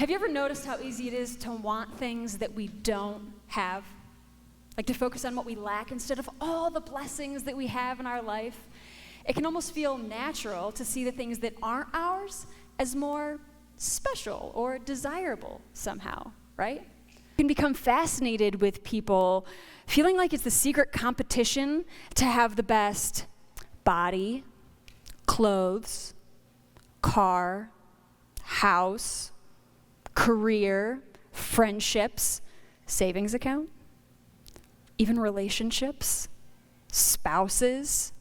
Have you ever noticed how easy it is to want things that we don't have? Like to focus on what we lack instead of all the blessings that we have in our life? It can almost feel natural to see the things that aren't ours as more special or desirable somehow, right? You can become fascinated with people feeling like it's the secret competition to have the best body, clothes, car, house, career, friendships, savings account, even relationships, spouses.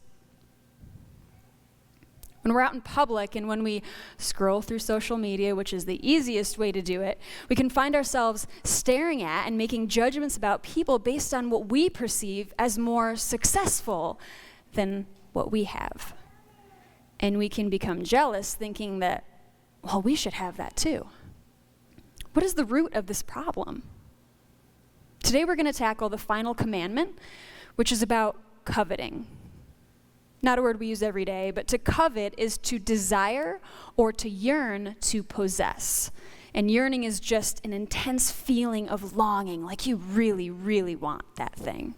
When we're out in public and when we scroll through social media, which is the easiest way to do it, we can find ourselves staring at and making judgments about people based on what we perceive as more successful than what we have. And we can become jealous thinking that, well, we should have that too. What is the root of this problem? Today we're going to tackle the final commandment, which is about coveting. Not a word we use every day, but to covet is to desire or to yearn to possess. And yearning is just an intense feeling of longing, like you really, really want that thing.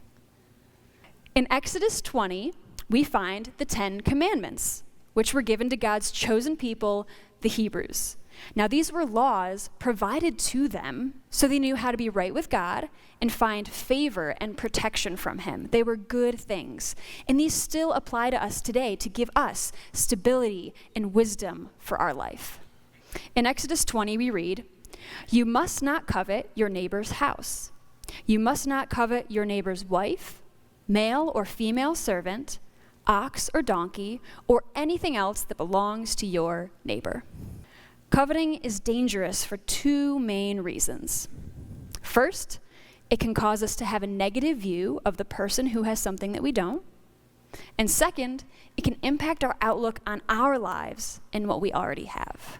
In Exodus 20, we find the 10 Commandments, which were given to God's chosen people, the Hebrews. Now, these were laws provided to them so they knew how to be right with God and find favor and protection from Him. They were good things. And these still apply to us today to give us stability and wisdom for our life. In Exodus 20, we read, "You must not covet your neighbor's house. You must not covet your neighbor's wife, male or female servant, ox or donkey, or anything else that belongs to your neighbor." Coveting is dangerous for two main reasons. First, it can cause us to have a negative view of the person who has something that we don't. And second, it can impact our outlook on our lives and what we already have.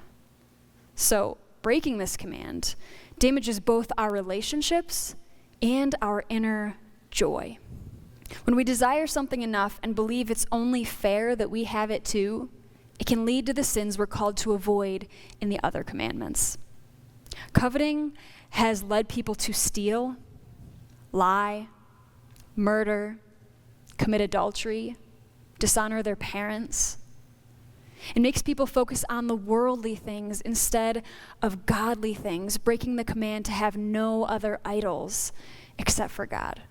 So, breaking this command damages both our relationships and our inner joy. When we desire something enough and believe it's only fair that we have it too, it can lead to the sins we're called to avoid in the other commandments. Coveting has led people to steal, lie, murder, commit adultery, dishonor their parents. It makes people focus on the worldly things instead of godly things, breaking the command to have no other idols except for God.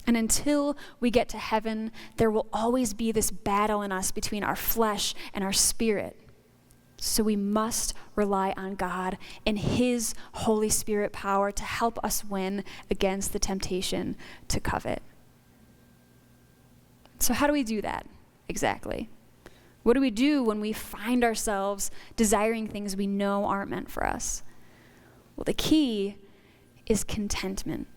And until we get to heaven, there will always be this battle in us between our flesh and our spirit. So we must rely on God and His Holy Spirit power to help us win against the temptation to covet. So how do we do that exactly? What do we do when we find ourselves desiring things we know aren't meant for us? Well, the key is contentment.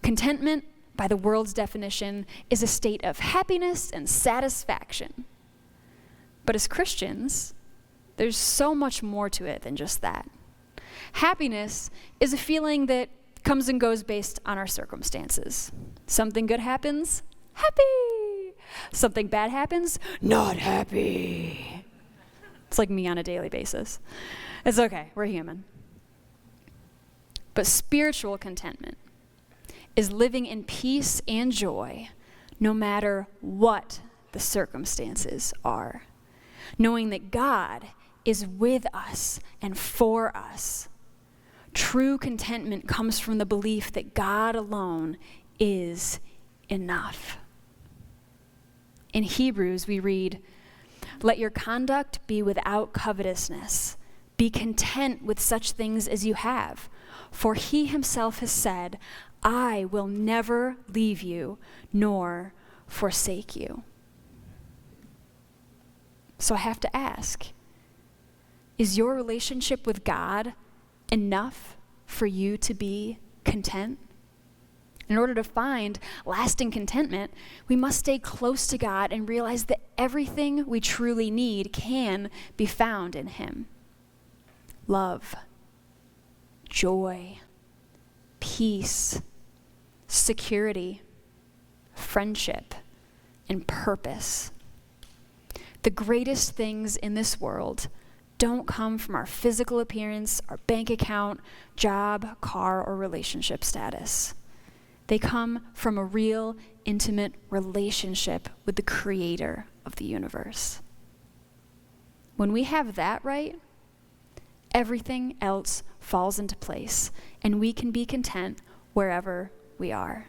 Contentment, by the world's definition, is a state of happiness and satisfaction. But as Christians, there's so much more to it than just that. Happiness is a feeling that comes and goes based on our circumstances. Something good happens, happy. Something bad happens, not happy. It's like me on a daily basis. It's okay, we're human. But spiritual contentment is living in peace and joy no matter what the circumstances are. Knowing that God is with us and for us. True contentment comes from the belief that God alone is enough. In Hebrews, we read, "Let your conduct be without covetousness. Be content with such things as you have. For He Himself has said, I will never leave you nor forsake you." So I have to ask, is your relationship with God enough for you to be content? In order to find lasting contentment, we must stay close to God and realize that everything we truly need can be found in Him. Love, joy, peace, security, friendship, and purpose. The greatest things in this world don't come from our physical appearance, our bank account, job, car, or relationship status. They come from a real, intimate relationship with the creator of the universe. When we have that right, everything else falls into place, and we can be content wherever we are.